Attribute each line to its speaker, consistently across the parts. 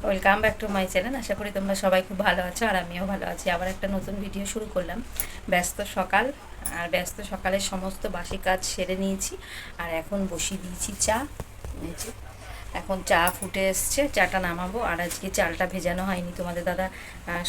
Speaker 1: Welcome back to my channel. আশা করি তোমরা সবাই খুব ভালো আছো আর আমিও ভালো আছি। আবার একটা নতুন ভিডিও শুরু করলাম। ব্যস্ত সকাল, আর ব্যস্ত সকালের সমস্ত বাসি কাজ সেরে নিয়েছি আর এখন বসিয়ে দিয়েছি চা। এখন চা ফুটে এসছে, চাটা নামাবো। আর আজকে চালটা ভেজানো হয়নি, তোমাদের দাদা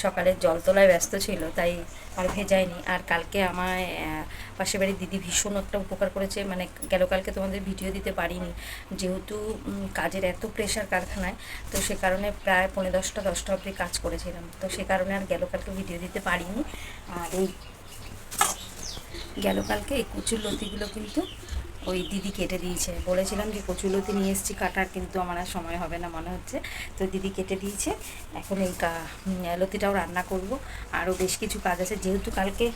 Speaker 1: সকালে জল তোলায় ব্যস্ত ছিল তাই আর ভেজায়নি। আর কালকে আমায় পাশের বাড়ির দিদি ভীষণ একটা উপকার করেছে, মানে গেল কালকে তোমাদের ভিডিও দিতে পারিনি যেহেতু কাজের এত প্রেশার কারখানায়, তো সে কারণে প্রায় 10:30 অবধি কাজ করেছিলাম, তো সে কারণে আর গেল কালকে ভিডিও দিতে পারিনি। আর এই গেল কালকে এই কচুর লতিগুলো কিন্তু ওই দিদি কেটে দিয়েছে। বলেছিলাম যে কচুলতি নিয়ে এসেছি কাটার, কিন্তু আমার আর সময় হবে না মনে হচ্ছে, তো দিদি কেটে দিয়েছে। এখন এই লতিটাও রান্না করব। আরও বেশ কিছু কাজ আছে, যেহেতু কালকে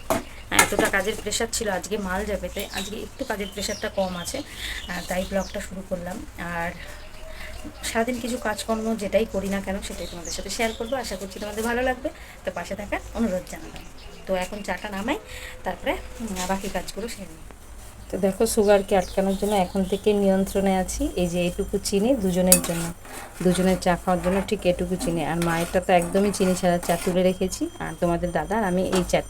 Speaker 1: এতটা কাজের প্রেশার ছিল, আজকে মাল যাবে তাই আজকে একটু কাজের প্রেশারটা কম আছে, তাই ব্লগটা শুরু করলাম। আর সারাদিন কিছু কাজকর্ম যেটাই করি না কেন সেটাই তোমাদের সাথে শেয়ার করবো, আশা করছি তোমাদের ভালো লাগবে, তো পাশে থাকার অনুরোধ জানালাম। তো এখন চাটা নামাই, তারপরে বাকি কাজগুলো সেরে নিই। তো দেখো, সুগারকে আটকানোর জন্য এখন থেকে নিয়ন্ত্রণে আছি। এই যে এটুকু চিনি দুজনের জন্য, দুজনের চা খাওয়ার জন্য ঠিক এটুকু চিনি। আর মায়েরটা তো একদমই চিনি ছাড়া চা তুলে রেখেছি, আর তোমাদের দাদা আর আমি এই চা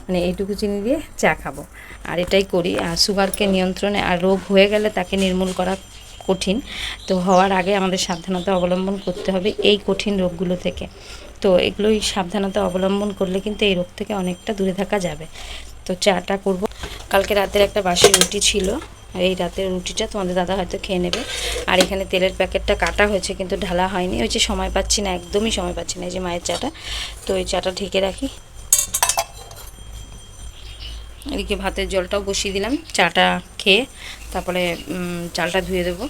Speaker 1: মানে এইটুকু চিনি দিয়ে চা খাবো, আর এটাই করি। আর সুগারকে নিয়ন্ত্রণে, আর রোগ হয়ে গেলে তাকে নির্মূল করা কঠিন, তো হওয়ার আগে আমাদের সাবধানতা অবলম্বন করতে হবে এই কঠিন রোগগুলো থেকে। তো এগুলোই সাবধানতা অবলম্বন করলে কিন্তু এই রোগ থেকে অনেকটা দূরে থাকা যাবে। তো চাটা করব। কালকে রাতের একটা বাসি রুটি ছিল, এই রাতের রুটিটা তোমাদের দাদা হয়তো খেয়ে নেবে। আর এখানে তেলের প্যাকেটটা কাটা হয়েছে কিন্তু ঢালা হয়নি, ওই যে সময় পাচ্ছি না, একদমই সময় পাচ্ছি না। এই যে মায়ের চাটা, তো এই চাটা ঢেকে রাখি। এদিকে ভাতের জলটাও বসিয়ে দিলাম, চাটা খেয়ে তারপরে চালটা ধুয়ে দেবো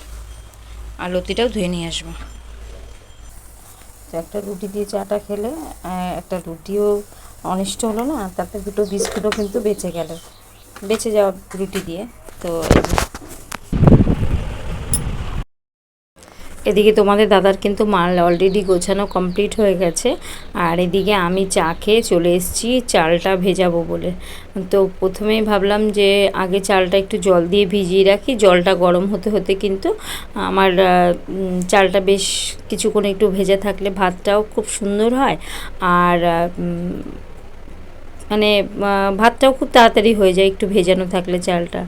Speaker 1: আর লতিটাও ধুয়ে নিয়ে আসবো। তো একটা রুটি দিয়ে চাটা খেলে একটা রুটিও অনিষ্ট হলো না, তারপরে দুটো বিস্কুটও কিন্তু বেঁচে যাওয়া রুটি দিয়ে। তো এদিকে তোমাদের দাদার কিন্তু মাল অলরেডি গোছানো কমপ্লিট হয়ে গেছে, আর এদিকে আমি চা খেয়ে চলে এসেছি চালটা ভেজাবো বলে। তো প্রথমেই ভাবলাম যে আগে চালটা একটু জল দিয়ে ভিজিয়ে রাখি, জলটা গরম হতে হতে কিন্তু আমার চালটা বেশ কিছুক্ষণ একটু ভেজে থাকলে ভাতটাও খুব সুন্দর হয়, আর মানে ভাতটাও খুব তাড়াতাড়ি হয়ে যায় একটু ভেজানো থাকলে চালটা।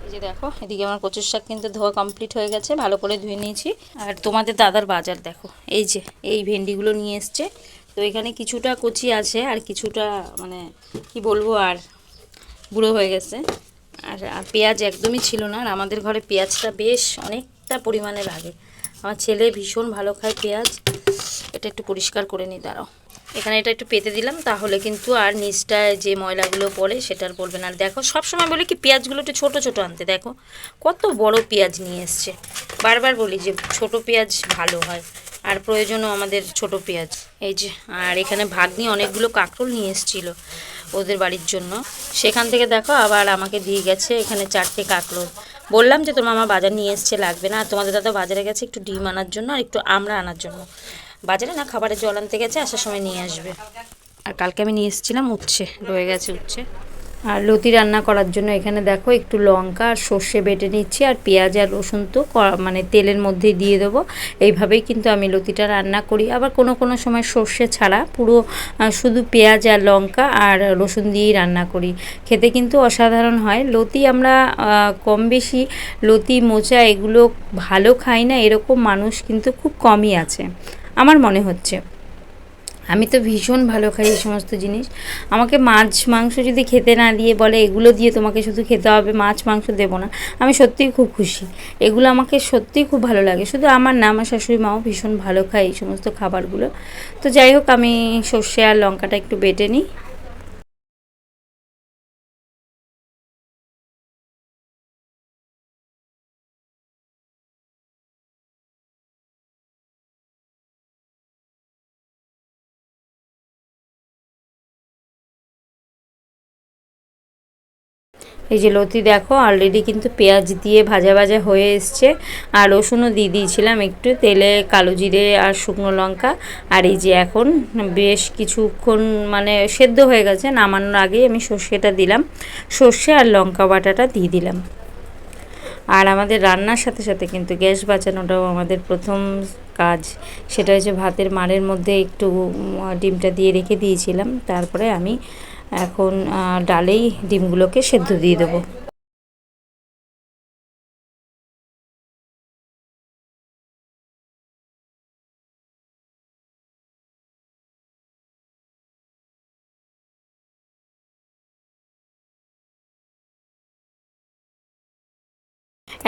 Speaker 1: এই যে দেখো, এদিকে আমার কচুর শাক কিন্তু ধোয়া কমপ্লিট হয়ে গেছে, ভালো করে ধুয়ে নিয়েছি। আর তোমাদের দাদার বাজার দেখো, এই যে এই ভেন্ডিগুলো নিয়ে এসছে। তো এখানে কিছুটা কচি আছে আর কিছুটা মানে কি বলবো আর বুড়ো হয়ে গেছে। আর আর পেঁয়াজ একদমই ছিল না, আর আমাদের ঘরে পেঁয়াজটা বেশ অনেকটা পরিমাণে লাগে। আমার ছেলে ভীষণ ভালো খায় পেঁয়াজ। এটা একটু পরিষ্কার করে নিই, দাঁড়াও। এখানে এটা একটু পেতে দিলাম, তাহলে কিন্তু আর নিচটায় যে ময়লাগুলো পড়ে সেটা আর পড়বে না। আর দেখো, সবসময় বলি কি পেঁয়াজগুলো একটু ছোটো ছোটো আনতে, দেখো কত বড় পেঁয়াজ নিয়ে এসছে। বারবার বলি যে ছোট পেঁয়াজ ভালো হয়, আর প্রয়োজনও আমাদের ছোট পেঁয়াজ। এই যে, আর এখানে ভাগ্নি অনেকগুলো কাঁকরোল নিয়ে এসেছিলো ওদের বাড়ির জন্য, সেখান থেকে দেখো আবার আমাকে দিয়ে গেছে এখানে 4টে কাঁকরোল। বললাম যে তোর মামা বাজার নিয়ে এসছে, লাগবে না। আর তোমাদের দাদা বাজারে গেছে একটু ডিম আনার জন্য আর একটু আমড়া আনার জন্য। বাজারে না, খাবারের জল আনতে গেছে, আসার সময় নিয়ে আসবে। আর কালকে আমি নিয়ে এসেছিলাম উচ্ছে, রয়ে গেছে উচ্ছে। আর লতি রান্না করার জন্য এখানে দেখো একটু লঙ্কা আর সর্ষে বেটে নিচ্ছি, আর পেঁয়াজ আর রসুন তো মানে তেলের মধ্যে দিয়ে দেবো। এইভাবেই কিন্তু আমি লতিটা রান্না করি। আবার কোনো কোনো সময় সর্ষে ছাড়া পুরো শুধু পেঁয়াজ আর লঙ্কা আর রসুন দিয়েই রান্না করি, খেতে কিন্তু অসাধারণ হয়। লতি আমরা কম বেশি লতি মোচা এগুলো ভালো খাই না এরকম মানুষ কিন্তু খুব কমই আছে আমার মনে হচ্ছে। আমি তো ভীষণ ভালো খাই এই সমস্ত জিনিস। আমাকে মাছ মাংস যদি খেতে না দিয়ে বলে এগুলো দিয়ে তোমাকে শুধু খেতে হবে, মাছ মাংস দেবো না, আমি সত্যিই খুব খুশি। এগুলো আমাকে সত্যিই খুব ভালো লাগে। শুধু আমার না, আমার শাশুড়ি মাও ভীষণ ভালো খায় এই সমস্ত খাবারগুলো। তো যাই হোক, আমি সর্ষে আর লঙ্কাটা একটু বেটে নিই। এই যে লতি দেখো অলরেডি কিন্তু পেঁয়াজ দিয়ে ভাজা ভাজা হয়ে এসছে, আর রসুনও দিয়ে দিয়েছিলাম একটু তেলে, কালো জিরে আর শুকনো লঙ্কা। আর এই যে এখন বেশ কিছুক্ষণ মানে সেদ্ধ হয়ে গেছে, নামানোর আগেই আমি সর্ষেটা দিলাম, সর্ষে আর লঙ্কা বাটাটা দিয়ে দিলাম। আর আমাদের রান্নার সাথে সাথে কিন্তু গ্যাস বাঁচানোটাও আমাদের প্রথম কাজ, সেটা হচ্ছে ভাতের মাড়ের মধ্যে একটু ডিমটা দিয়ে রেখে দিয়েছিলাম। তারপরে আমি এখন ডালেই ডিমগুলোকে সেদ্ধ দিয়ে দেবো।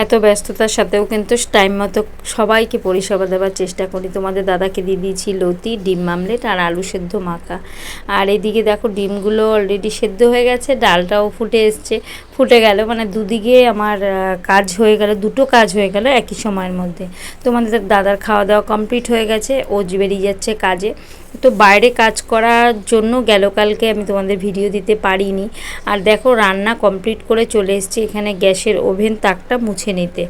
Speaker 1: এত ব্যস্ততার সাথেও কিন্তু টাইম মতো সবাইকে পরিষেবা দেওয়ার চেষ্টা করি। তোমাদের দাদাকে দিয়ে দিয়েছি লতি, ডিম মামলেট আর আলু সেদ্ধ মাখা। আর এদিকে দেখো ডিমগুলো অলরেডি সেদ্ধ হয়ে গেছে, ডালটাও ফুটে এসছে, ফুটে গেল, মানে দুদিকে আমার কাজ হয়ে গেল, দুটো কাজ হয়ে গেল একই সময়ের মধ্যে। তোমাদের দাদার খাওয়া দাওয়া কমপ্লিট হয়ে গেছে, ও বেরিয়ে যাচ্ছে কাজে। তো বাইরে কাজ করার জন্য গেল কালকে, আমি তোমাদের ভিডিও দিতে পারিনি। আর দেখো রান্না কমপ্লিট করে চলে এসেছি এখানে গ্যাসের ওভেন তাকটা মুছে নিতে।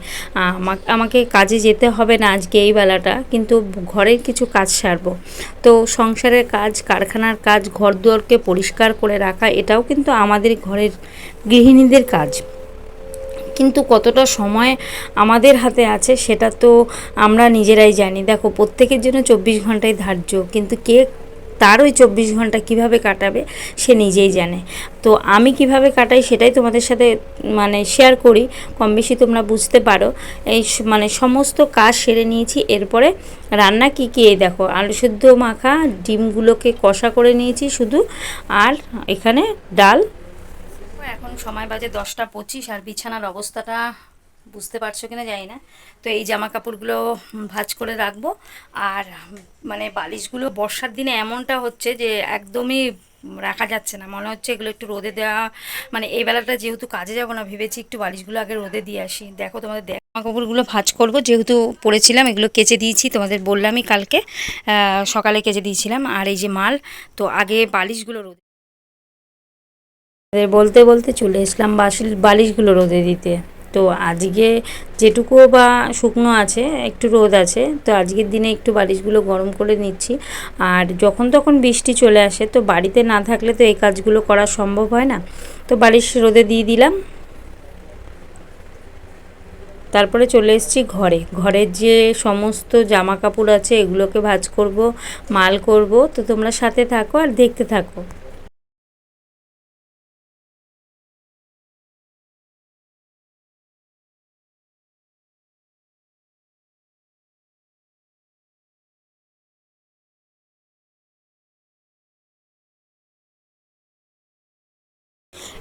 Speaker 1: আমাকে কাজে যেতে হবে না আজকে এই বেলাটা, কিন্তু ঘরের কিছু কাজ সারবো। তো সংসারের কাজ, কারখানার কাজ, ঘরদুয়ারকে পরিষ্কার করে রাখা, এটাও কিন্তু আমাদের ঘরের গৃহিণীদের কাজ। কিন্তু কতটা সময় আমাদের হাতে আছে সেটা তো আমরা নিজেরাই জানি। দেখো প্রত্যেকের জন্য 24 ঘন্টাই ধার্য, কিন্তু কে তার ওই 24 ঘন্টা কিভাবে কাটাবে সে নিজেই জানে। তো আমি কিভাবে কাটাই সেটাই তোমাদের সাথে মানে শেয়ার করি, কম বেশি তোমরা বুঝতে পারো। এই মানে সমস্ত কাজ সেরে নিয়েছি। এরপরে রান্না কি কি, এই দেখো আলু সেদ্ধ মাখা, ডিমগুলোকে কষা করে নিয়েছি শুধু, আর এখানে ডাল। এখন সময় বাজে 10টা 25, আর বিছানার অবস্থাটা বুঝতে পারছো কিনা জানি না। তো এই জামা কাপড়গুলো ভাঁজ করে রাখবো। আর মানে বালিশগুলো বর্ষার দিনে এমনটা হচ্ছে যে একদমই রাখা যাচ্ছে না, মনে হচ্ছে এগুলো একটু রোদে দেওয়া, মানে এই বেলাটা যেহেতু কাজে যাবো না, ভেবেছি একটু বালিশগুলো আগে রোদে দিয়ে আসি। দেখো তোমাদের জামা কাপড়গুলো ভাঁজ করবো, যেহেতু পরেছিলাম এগুলো কেচে দিয়েছি, তোমাদের বললামই কালকে সকালে কেচে দিয়েছিলাম। আর এই যে মাল, তো আগে বালিশগুলো রোদে, বলতে বলতে চলে এসলাম বালিশগুলো রোদে দিতে। তো আজকে যেটুকু বা শুকনো আছে, একটু রোদ আছে, তো আজকের দিনে একটু বালিশগুলো গরম করে নিচ্ছি। আর যখন তখন বৃষ্টি চলে আসে, তো বাড়িতে না থাকলে তো এই কাজগুলো করা সম্ভব হয় না। তো বালিশ রোদে দিয়ে দিলাম। তারপরে চলে এসেছি ঘরে। ঘরের যে সমস্ত জামা কাপড় আছে এগুলোকে ভাঁজ করব, মাল করব। তো তোমরা সাথে থাকো আর দেখতে থাকো।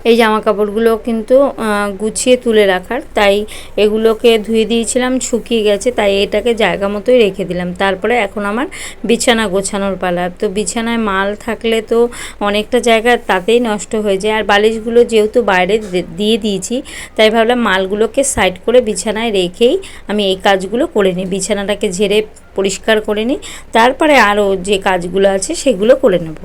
Speaker 1: এই জামা কাপড়গুলো কিন্তু গুছিয়ে তুলে রাখার, তাই এগুলোকে ধুয়ে দিয়েছিলাম, শুকিয়ে গেছে, তাই এটাকে জায়গা মতোই রেখে দিলাম। তারপরে এখন আমার বিছানা গোছানোর পালা। তো বিছানায় মাল থাকলে তো অনেকটা জায়গা তাতেই নষ্ট হয়ে যায়। আর বালিশগুলো যেহেতু বাইরে দিয়ে দিয়েছি, তাই ভাবলাম মালগুলোকে সাইড করে বিছানায় রেখেই আমি এই কাজগুলো করে নিই। বিছানাটাকে ঝেড়ে পরিষ্কার করে নিই, তারপরে আরও যে কাজগুলো আছে সেগুলো করে নেব।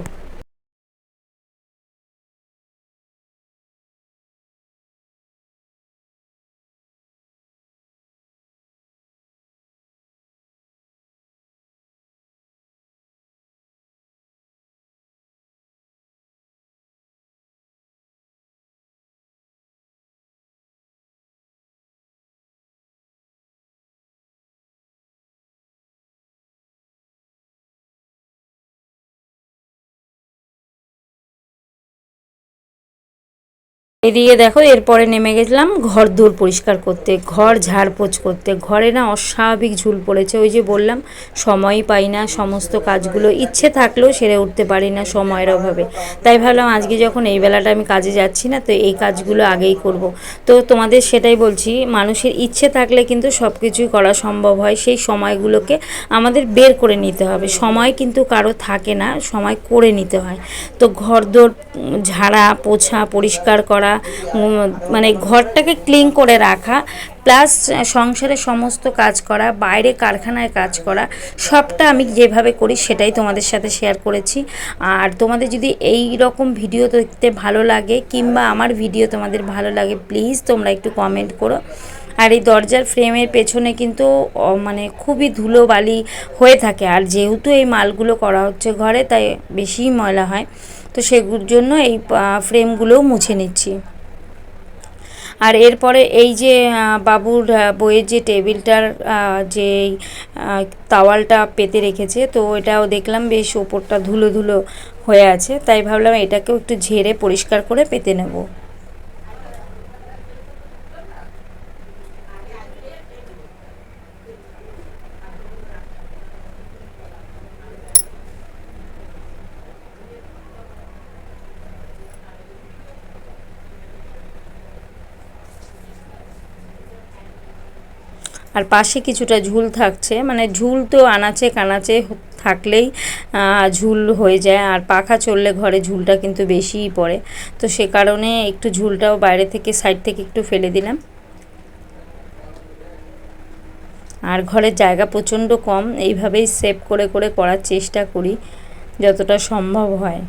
Speaker 1: এদিকে দেখো এরপরে নেমে গেছিলাম ঘর দোর পরিষ্কার করতে, ঘর ঝাড়পোছ করতে। ঘরে না অস্বাভাবিক ঝুল পড়েছে, ওই যে বললাম সময়ই পাই না, সমস্ত কাজগুলো ইচ্ছে থাকলেও সেরে উঠতে পারি না সময়ের অভাবে। তাই ভাবলাম আজকে যখন এই বেলাটা আমি কাজে যাচ্ছি না, তো এই কাজগুলো আগেই করব। তো তোমাদের সেটাই বলছি, মানুষের ইচ্ছে থাকলে কিন্তু সব কিছুই করা সম্ভব হয়। সেই সময়গুলোকে আমাদের বের করে নিতে হবে। সময় কিন্তু কারো থাকে না, সময় করে নিতে হয়। তো ঘর দোর ঝাড়া পোছা পরিষ্কার করা, মানে ঘরটাকে ক্লিন করে রাখা, প্লাস সংসারের সমস্ত কাজ করা, বাইরে কারখানায় কাজ করা, সবটা আমি যেভাবে করি সেটাই তোমাদের সাথে শেয়ার করেছি। আর তোমাদের যদি এই রকম ভিডিও দেখতে ভালো লাগে, কিংবা আমার ভিডিও তোমাদের ভালো লাগে, প্লিজ তোমরা একটু কমেন্ট করো। আর এই দরজার ফ্রেমের পেছনে কিন্তু মানে খুবই ধুলোবালি হয়ে থাকে, আর যেহেতু এই মালগুলো করা হচ্ছে ঘরে, তাই বেশি ময়লা হয়। তো সেগুলোর জন্য এই ফ্রেমগুলোও মুছে নিচ্ছি। আর এরপরে এই যে বাবুর বইয়ের যে টেবিলটার যে তাওয়ালটা পেতে রেখেছে, তো এটাও দেখলাম বেশ ওপরটা ধুলো ধুলো হয়ে আছে, তাই ভাবলাম এটাকেও একটু ঝেড়ে পরিষ্কার করে পেতে নেব। আর পাশে কিছুটা ঝুল থাকছে, মানে ঝুল তো আনাচে কানাচে থাকলেই ঝুল হয়ে যায়, আর পাখা চললে ঘরে ঝুলটা কিন্তু বেশিই পড়ে, তো সে কারণে একটু ঝুলটাও বাইরে থেকে সাইড থেকে একটু ফেলে দিলাম। আর ঘরের জায়গা প্রচণ্ড কম, এইভাবেই সেভ করে করে করার চেষ্টা করি যতটা সম্ভব হয়।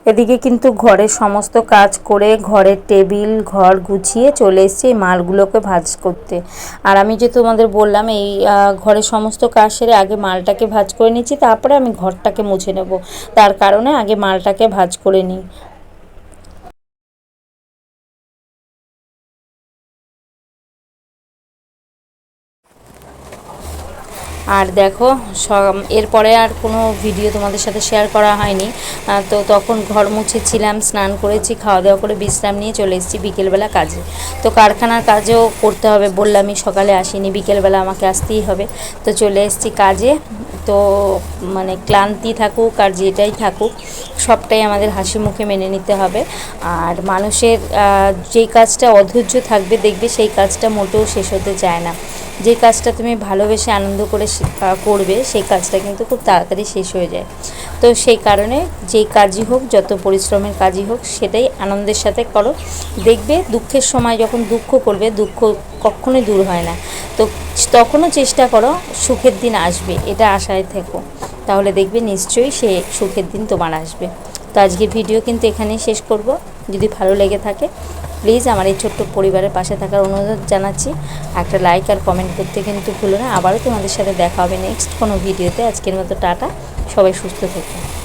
Speaker 1: এদিকে কিন্তু ঘরের সমস্ত কাজ করে ঘরের টেবিল ঘর গুছিয়ে চলে এসেছি এই মালগুলোকে ভাজ করতে। আর আমি যে তোমাদের বললাম এই ঘরের সমস্ত কাজ সেরে আগে মালটাকে ভাজ করে নিচ্ছি, তারপরে আমি ঘরটাকে মুছে নেব, তার কারণে আগে মালটাকে ভাজ করে নিই। আর দেখো এরপরে আর কোনো ভিডিও তোমাদের সাথে শেয়ার করা হয়নি, তো তখন ঘর মুছেছিলাম, স্নান করেছি, খাওয়া দাওয়া করে বিশ্রাম নিয়ে চলে এসেছি বিকেলবেলা কাজে। তো কারখানার কাজেও করতে হবে, বললামই সকালে আসিনি, বিকেলবেলা আমাকে আসতেই হবে, তো চলে এসেছি কাজে। তো মানে ক্লান্তি থাকুক আর যেটাই থাকুক সবটাই আমাদের হাসি মুখে মেনে নিতে হবে। আর মানুষের যেই কাজটা অধৈর্য থাকবে দেখবে সেই কাজটা মোটেও শেষ হতে চায় না। যে কাজটা তুমি ভালোবেসে আনন্দ করে করবে সেই কাজটা কিন্তু খুব তাড়াতাড়ি শেষ হয়ে যায়। তো সেই কারণে যেই কাজই হোক, যত পরিশ্রমের কাজই হোক, সেটাই আনন্দের সাথে করো। দেখবে দুঃখের সময় যখন দুঃখ করবে, দুঃখ কখনোই দূর হয় না, তো তখনও চেষ্টা করো সুখের দিন আসবে, এটা আশায় থেকো, তাহলে দেখবে নিশ্চয়ই সে সুখের দিন তোমার আসবে। তো আজকের ভিডিও কিন্তু এখানেই শেষ করব। যদি ভালো লেগে থাকে প্লিজ আমার এই ছোট্ট পরিবারের পাশে থাকার অনুরোধ জানাচ্ছি। একটা লাইক আর কমেন্ট করতে কিন্তু ভুলো না। আবারও তোমাদের সাথে দেখা হবে নেক্সট কোনো ভিডিওতে। আজকের মতো টাটা, সবাই সুস্থ থেকো।